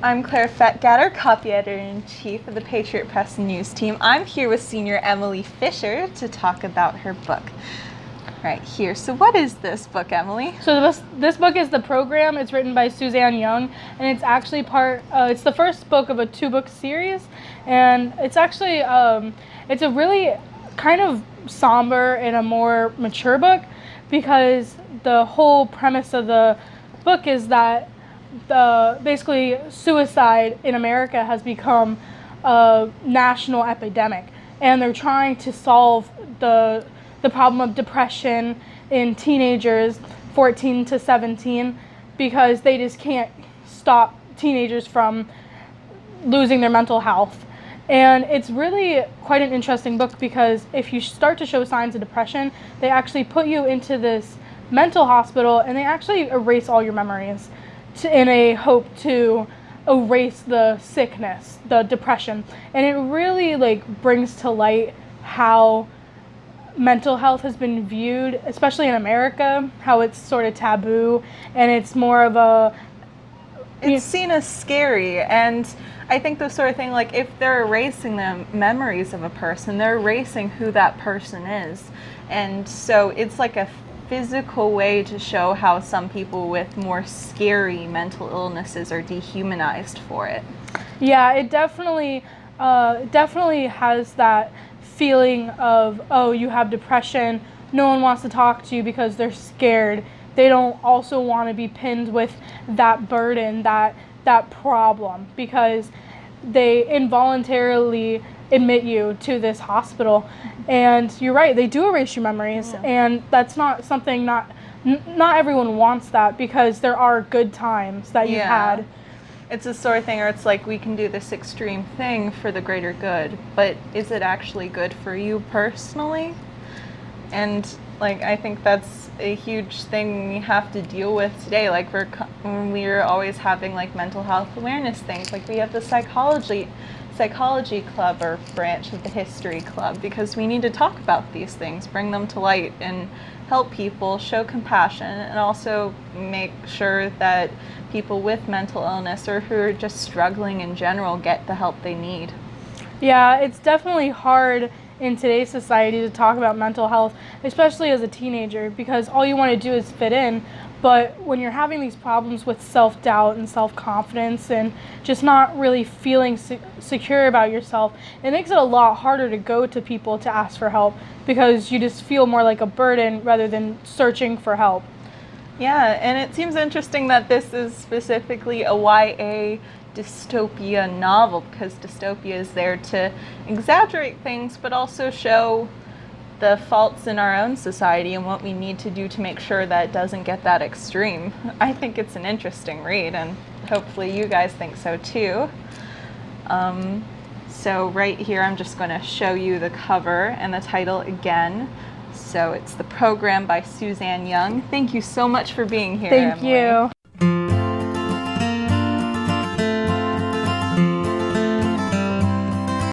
I'm Claire Fetgatter, copy editor-in-chief of the Patriot Press News team. I'm here with senior Emily Fisher to talk about her book. Right here. So what is this book, Emily? So this book is The Program. It's written by Suzanne Young, and it's actually it's the first book of a 2-book series, and it's actually, it's a really kind of somber and a more mature book, because the whole premise of the book is that basically suicide in America has become a national epidemic, and they're trying to solve the problem of depression in teenagers 14 to 17, because they just can't stop teenagers from losing their mental health. And it's really quite an interesting book, because if you start to show signs of depression, they actually put you into this mental hospital and they actually erase all your memories in a hope to erase the sickness, the depression. And it really brings to light how mental health has been viewed, especially in America, how it's sort of taboo, and it's more of it's seen as scary. And I think the sort of thing, like, if they're erasing the memories of a person, they're erasing who that person is. And so it's like a physical way to show how some people with more scary mental illnesses are dehumanized for it. Yeah, it definitely has that feeling of, oh, you have depression, no one wants to talk to you because they're scared. They don't also want to be pinned with that burden, that problem, because they involuntarily admit you to this hospital. And you're right, they do erase your memories. Yeah. And that's not something, not everyone wants that, because there are good times that you've had. It's a sort of thing where it's like, we can do this extreme thing for the greater good, but is it actually good for you personally? And I think that's a huge thing we have to deal with today. We're always having mental health awareness things. We have the psychology club or branch of the history club, because we need to talk about these things, bring them to light, and help people, show compassion, and also make sure that people with mental illness or who are just struggling in general get the help they need. Yeah, it's definitely hard in today's society to talk about mental health, especially as a teenager, because all you want to do is fit in. But when you're having these problems with self-doubt and self-confidence and just not really feeling secure about yourself, it makes it a lot harder to go to people to ask for help, because you just feel more like a burden rather than searching for help. Yeah, and it seems interesting that this is specifically a YA dystopia novel, because dystopia is there to exaggerate things but also show the faults in our own society and what we need to do to make sure that it doesn't get that extreme. I think it's an interesting read, and hopefully you guys think so too. So right here I'm just going to show you the cover and the title again. So it's The Program by Suzanne Young. Thank you so much for being here, Thank Emily. you.